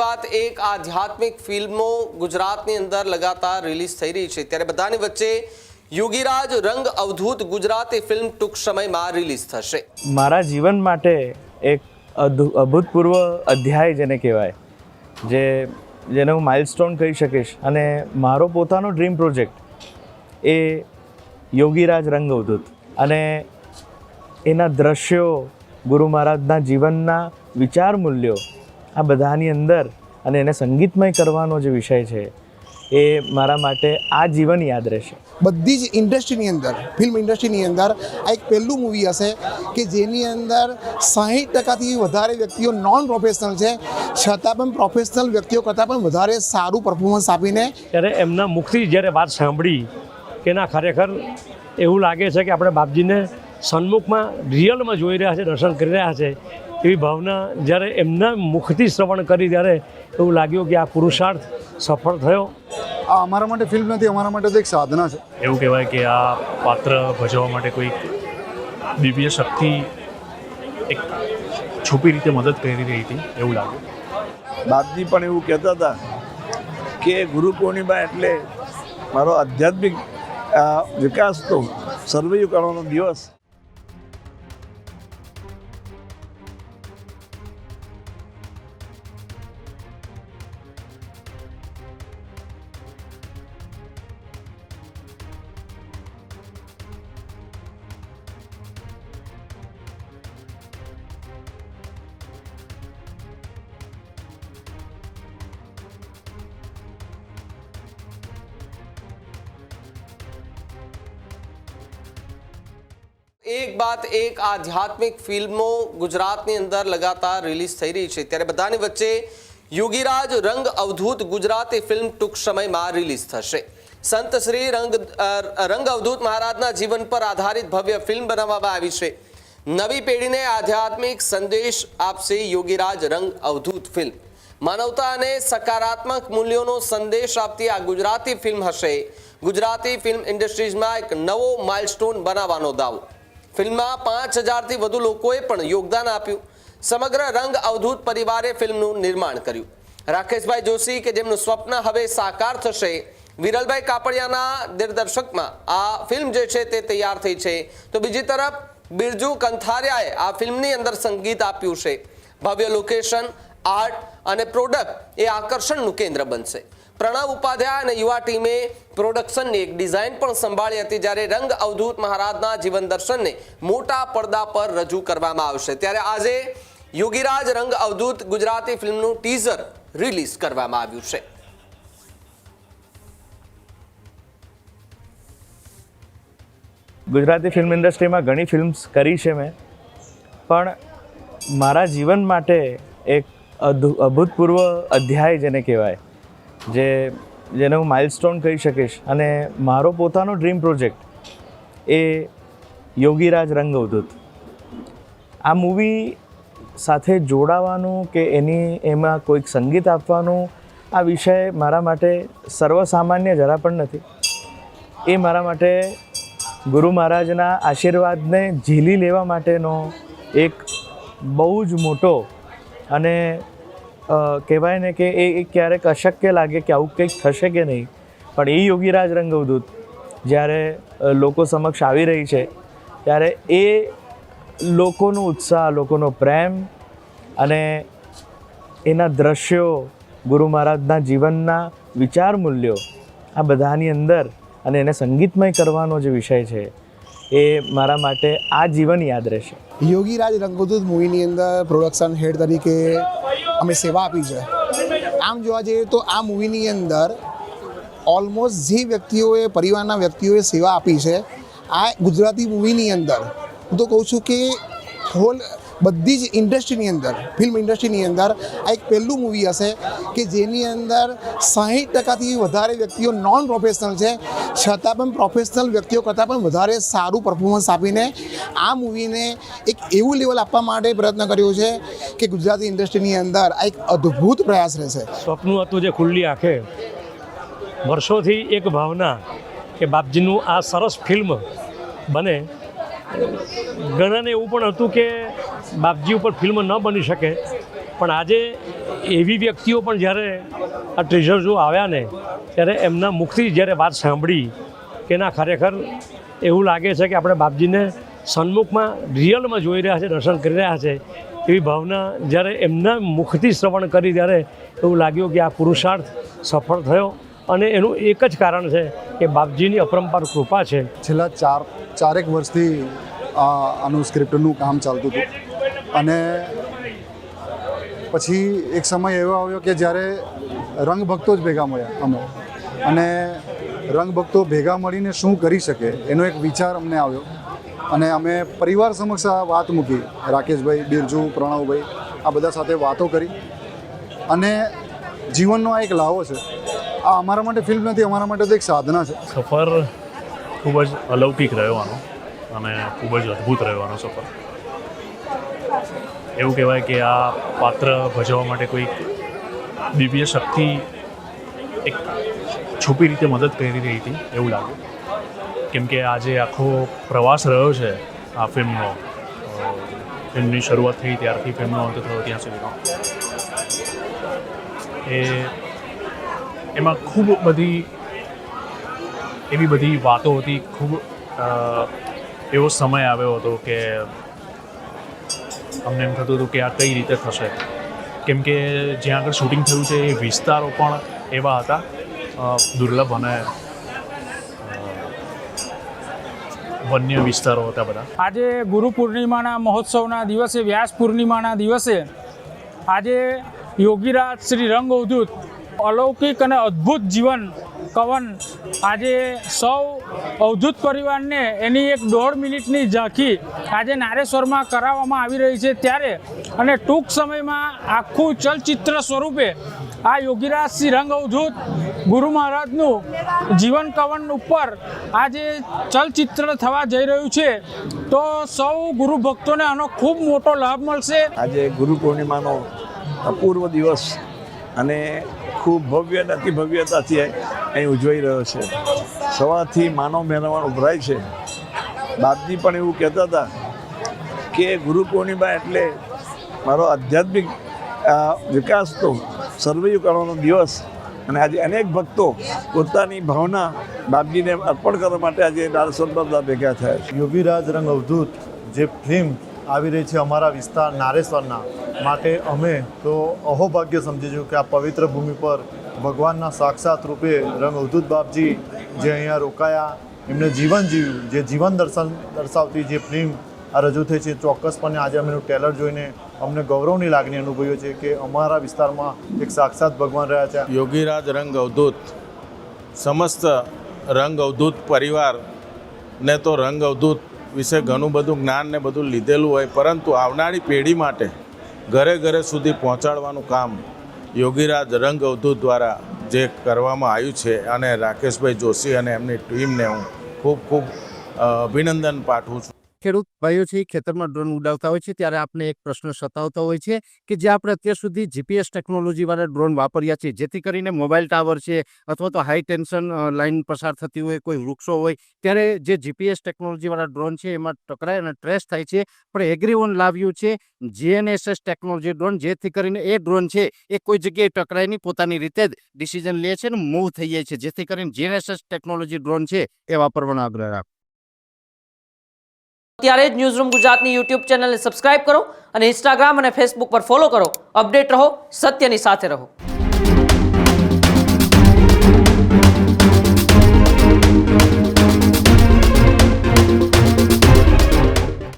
બાદ એક આધ્યાત્મિક ફિલ્મો ગુજરાતની અંદર લગાતાર રિલીઝ થઈ રહી છે, ત્યારે બધાની વચ્ચે યોગીરાજ રંગ અવધૂત ગુજરાતી ફિલ્મ ટૂંક સમયમાં રિલીઝ થશે. મારા જીવન માટે એક અભૂતપૂર્વ અધ્યાય જેને કહેવાય, જેને હું માઇલસ્ટોન કહી શકીશ. અને મારો પોતાનો ડ્રીમ પ્રોજેક્ટ એ યોગીરાજ રંગ અવધૂત, અને એના દ્રશ્યો, ગુરુ મહારાજના જીવનના વિચાર મૂલ્યો, આ બધાની અંદર અને એને સંગીતમય કરવાનો જે વિષય છે એ મારા માટે આ જીવન યાદ રહેશે. બધી જ ઇન્ડસ્ટ્રીની અંદર, ફિલ્મ ઇન્ડસ્ટ્રીની અંદર આ એક પહેલું મૂવી હશે કે જેની અંદર 60%થી વધારે વ્યક્તિઓ નોન પ્રોફેશનલ છે, છતાં પણ પ્રોફેશનલ વ્યક્તિઓ કરતાં પણ વધારે સારું પરફોર્મન્સ આપીને ત્યારે એમના મુખથી જ્યારે વાત સાંભળી કે ના, ખરેખર એવું લાગે છે કે આપણે બાપજીને સન્મુખમાં રિયલમાં જોઈ રહ્યા છે, દર્શન કરી રહ્યા છે, એવી ભાવના જ્યારે એમના મુખથી શ્રવણ કરી ત્યારે એવું લાગ્યું કે આ પુરુષાર્થ સફળ થયો. આ અમારા માટે ફિલ્મ નથી, અમારા માટે તો એક સાધના છે. એવું કહેવાય કે આ પાત્ર ભજવવા માટે કોઈક દિવ્ય શક્તિ એક છુપી રીતે મદદ કરી રહી હતી એવું લાગ્યું. બાપજી પણ એવું કહેતા હતા કે ગુરુ પૂર્ણિમા એટલે મારો આધ્યાત્મિક વિકાસ તો સર્વૈવ કરવાનો દિવસ. એક બાદ એક આધ્યાત્મિક ફિલ્મો ગુજરાતની અંદર લગાતાર રિલીઝ થઈ રહી છે, ત્યારે બધાની વચ્ચે યોગીરાજ રંગ અવધૂત ગુજરાતી ફિલ્મ ટૂંક સમયમાં રિલીઝ થશે. સંત શ્રી રંગ અવધૂત મહારાજના જીવન પર આધારિત ભવ્ય ફિલ્મ બનાવવામાં આવી છે. નવી પેઢીને આધ્યાત્મિક સંદેશ આપશે યોગીરાજ રંગ અવધૂત ફિલ્મ. માનવતા અને સકારાત્મક મૂલ્યોનો સંદેશ આપતી આ ગુજરાતી ફિલ્મ હશે ગુજરાતી ફિલ્મ ઇન્ડસ્ટ્રીઝમાં એક નવો માઇલસ્ટોન બનાવવાનો દાવો. ફિલ્મમાં 5000થી વધુ લોકોએ પણ યોગદાન આપ્યું. સમગ્ર રંગ અવધૂત પરિવારે ફિલ્મનું નિર્માણ કર્યું. રાકેશભાઈ જોશી કે જેમનું સ્વપ્ન હવે સાકાર થશે, વિરલભાઈ કાપડિયાના દિગ્દર્શકમાં આ ફિલ્મ જે છે તે તૈયાર થઈ છે, તો બીજી તરફ બિરજુ કંથારિયાએ આ ફિલ્મની અંદર સંગીત આપ્યું છે. ભવ્ય લોકેશન, આર્ટ અને પ્રોડક્ટ એ આકર્ષણનું કેન્દ્ર બનશે. પ્રણવ ઉપાધ્યાય અને યુવા ટીમે પ્રોડક્શનની એક ડિઝાઇન પણ સંભાળી હતી, જ્યારે રંગ અવધૂત મહારાજના જીવન દર્શનને મોટા પડદા પર રજૂ કરવામાં આવશે. ત્યારે આજે યોગીરાજ રંગ અવધૂત ગુજરાતી ફિલ્મનું ટીઝર રિલીઝ કરવામાં આવ્યું છે. ગુજરાતી ફિલ્મ ઇન્ડસ્ટ્રીમાં ઘણી ફિલ્મ્સ કરી છે મેં, પણ મારા જીવન માટે એક અભૂતપૂર્વ અધ્યાય જેને કહેવાય, જેને હું માઇલસ્ટોન કહી શકીશ. અને મારો પોતાનો ડ્રીમ પ્રોજેક્ટ એ યોગીરાજ રંગ અવધૂત. આ મૂવી સાથે જોડાવાનું કે એમાં કોઈક સંગીત આપવાનું, આ વિષય મારા માટે સર્વસામાન્ય જરા પણ નથી. એ મારા માટે ગુરુ મહારાજના આશીર્વાદને ઝીલી લેવા માટેનો એક બહુ જ મોટો, અને કહેવાય ને કે એ ક્યારેક અશક્ય લાગે કે આવું કંઈક થશે કે નહીં, પણ એ યોગીરાજ રંગ અવધૂત જ્યારે લોકો સમક્ષ આવી રહી છે, ત્યારે એ લોકોનો ઉત્સાહ, લોકોનો પ્રેમ અને એના દ્રશ્યો, ગુરુ મહારાજના જીવનના વિચાર મૂલ્યો, આ બધાની અંદર અને એને સંગીતમય કરવાનો જે વિષય છે એ મારા માટે આ જીવન યાદ રહેશે. યોગીરાજ રંગ અવધૂત મૂવીની અંદર પ્રોડક્શન હેડ તરીકે અમે સેવા આપી છે. આમ જોવા જઈએ તો આ મૂવીની અંદર ઓલમોસ્ટ જે વ્યક્તિઓએ, પરિવારના વ્યક્તિઓએ સેવા આપી છે, આ ગુજરાતી મૂવીની અંદર હું તો કહું છું કે હોલ બધી જ ઇન્ડસ્ટ્રીની અંદર, ફિલ્મ ઇન્ડસ્ટ્રીની અંદર આ એક પહેલું મૂવી હશે કે જેની અંદર 60%થી વધારે વ્યક્તિઓ નોન પ્રોફેશનલ છે, છતાં પણ પ્રોફેશનલ વ્યક્તિઓ કરતાં પણ વધારે સારું પરફોર્મન્સ આપીને આ મૂવીને એક એવું લેવલ આપવા માટે પ્રયત્ન કર્યો છે કે ગુજરાતી ઇન્ડસ્ટ્રીની અંદર આ એક અદ્ભુત પ્રયાસ રહેશે. સ્વપ્ન હતું જે ખુલ્લી આંખે વર્ષોથી એક ભાવના કે બાપજીનું આ સરસ ફિલ્મ બને. ઘણાને એવું પણ હતું કે બાપજી ઉપર ફિલ્મ ન બની શકે, પણ આજે એવી વ્યક્તિઓ પણ જ્યારે આ ટ્રેઝર જો આવ્યા ને ત્યારે એમના મુખથી જ્યારે વાત સાંભળી કે ના ખરેખર એવું લાગે છે કે આપણે બાપજીને સન્મુખમાં રિયલમાં જોઈ રહ્યા છે, દર્શન કરી રહ્યા છે એવી ભાવના જ્યારે એમના મુખથી શ્રવણ કરી ત્યારે એવું લાગ્યું કે આ પુરુષાર્થ સફળ થયો. અને એનું એક જ કારણ છે કે બાપજીની અપરંપાર કૃપા છે. છેલ્લા ચારેક વર્ષથી આનું સ્ક્રિપ્ટનું કામ ચાલતું હતું અને પછી એક સમય એવો આવ્યો કે જ્યારે રંગભક્તો જ ભેગા મળ્યા અમે, અને રંગભક્તો ભેગા મળીને શું કરી શકે એનો એક વિચાર અમને આવ્યો અને અમે પરિવાર સમક્ષ આ વાત મૂકી. રાકેશભાઈ, બિરજુ, પ્રણવભાઈ આ બધા સાથે વાતો કરી અને જીવનનો આ એક લાવો છે. આ અમારા માટે ફિલ્મ નથી, અમારા માટે તો એક સાધના છે. સફર ખૂબ જ અલૌકિક રહ્યો આનો અને ખૂબ જ અદ્ભુત રહ્યો આનો સફર. એવું કહેવાય કે આ પાત્ર ભજવવા માટે કોઈક દિવ્ય શક્તિ એક છુપી રીતે મદદ કરી રહી હતી એવું લાગ્યું. કેમ કે આજે આખો પ્રવાસ રહ્યો છે આ ફિલ્મનો, ફિલ્મની શરૂઆત થઈ ત્યારથી ફિલ્મનો અંત થયો ત્યાં સુધીનો, એમાં ખૂબ બધી એવી બધી વાતો હતી. ખૂબ એવો સમય આવ્યો હતો કે અમને એમ થતું હતું કે આ કઈ રીતે થશે, કેમ કે જ્યાં આગળ શૂટિંગ થયું છે એ વિસ્તારો પણ એવા હતા દુર્લભ અને વન્ય વિસ્તારો હતા બધા. આજે ગુરુ પૂર્ણિમાના મહોત્સવના દિવસે, વ્યાસ પૂર્ણિમાના દિવસે આજે યોગીરાજ શ્રી રંગ અવધૂત અલૌકિક અને અદ્ભુત જીવન કવન આજે સૌ અવધૂત પરિવારને એની એક 1.5 મિનિટની ઝાંખી આજે નારેશ્વરમાં કરાવવામાં આવી રહી છે. ત્યારે અને ટૂંક સમયમાં આખું ચલચિત્ર સ્વરૂપે આ યોગીરાજ શ્રી રંગ અવધૂત ગુરુ મહારાજનું જીવન કવન ઉપર આજે ચલચિત્ર થવા જઈ રહ્યું છે. તો સૌ ગુરુ ભક્તોને આનો ખૂબ મોટો લાભ મળશે. આજે ગુરુ પૂર્ણિમાનો અપૂર્વ દિવસ અને ખૂબ ભવ્ય અને અતિ ભવ્યતાથી અહીં ઉજવાઈ રહ્યો છે. સવારથી માનવ મહેરામણ ઉભરાય છે. બાપજી પણ એવું કહેતા હતા કે ગુરુ પૂર્ણિમા એટલે મારો આધ્યાત્મિક વિકાસ તો સર્વૈવ કરવાનો દિવસ. અને આજે અનેક ભક્તો પોતાની ભાવના બાપજીને અર્પણ કરવા માટે આજે નારેશ્વર બધા ભેગા થયા છે. યોગીરાજ રંગ અવધૂત જે ફિલ્મ આવી રહી છે અમારા વિસ્તાર નારેશ્વરના માટે અમે તો અહોભાગ્ય સમજીશું કે આ પવિત્ર ભૂમિ પર ભગવાનના સાક્ષાત રૂપે રંગ અવધૂત બાપજી જે અહીંયા રોકાયા, એમને જીવન જીવ્યું, જે જીવન દર્શાવતી જે ફિલ્મ આ રજૂ થઈ છે. ચોક્કસપણે આજે અમે એનું ટ્રેલર જોઈને અમને ગૌરવની લાગણી અનુભવીએ છીએ કે અમારા વિસ્તારમાં એક સાક્ષાત ભગવાન રહ્યા છે. યોગીરાજ રંગ અવધૂત સમસ્ત રંગ અવધૂત પરિવારને તો રંગ અવધૂત વિશે ઘણું બધું જ્ઞાન ને બધું લીધેલું હોય, પરંતુ આવનારી પેઢી માટે ઘરે ઘરે સુધી પહોંચાડવાનું કામ યોગીરાજ રંગ અવધૂત દ્વારા જે કરવામાં આવ્યું છે અને રાકેશભાઈ જોશી અને એમની ટીમને હું ખૂબ ખૂબ અભિનંદન પાઠવું છું. ખેડૂત ભાઈઓ છે ખેતરમાં ડ્રોન ઉડાવતા હોય છે ત્યારે આપણે એક પ્રશ્ન સતાવતો હોય છે કે જે આપણે અત્યાર સુધી જીપીએસ ટેકનોલોજીવાળા ડ્રોન વાપર્યા છે, જેથી કરીને મોબાઈલ ટાવર છે અથવા તો હાઈ ટેન્શન લાઇન પસાર થતી હોય, કોઈ વૃક્ષો હોય, ત્યારે જે જીપીએસ ટેકનોલોજીવાળા ડ્રોન છે એમાં ટકરાય અને ટ્રેસ થાય છે. પણ એગ્રીવન લાવ્યું છે GNSS ટેકનોલોજી ડ્રોન, જેથી કરીને એ ડ્રોન છે એ કોઈ જગ્યાએ ટકરાય નહીં, પોતાની રીતે જ ડિસિઝન લે છે અને મૂવ થઈ જાય છે. જેથી કરીને GNSS ટેકનોલોજી ડ્રોન છે એ વાપરવાનો આગ્રહ રાખો. ત્યારે જ ન્યૂઝરૂમ ગુજરાતની યુટ્યુબ ચેનલને સબસ્ક્રાઇબ કરો અને ઇન્સ્ટાગ્રામ અને ફેસબુક પર ફોલો કરો. અપડેટ રહો, સત્યની સાથે રહો.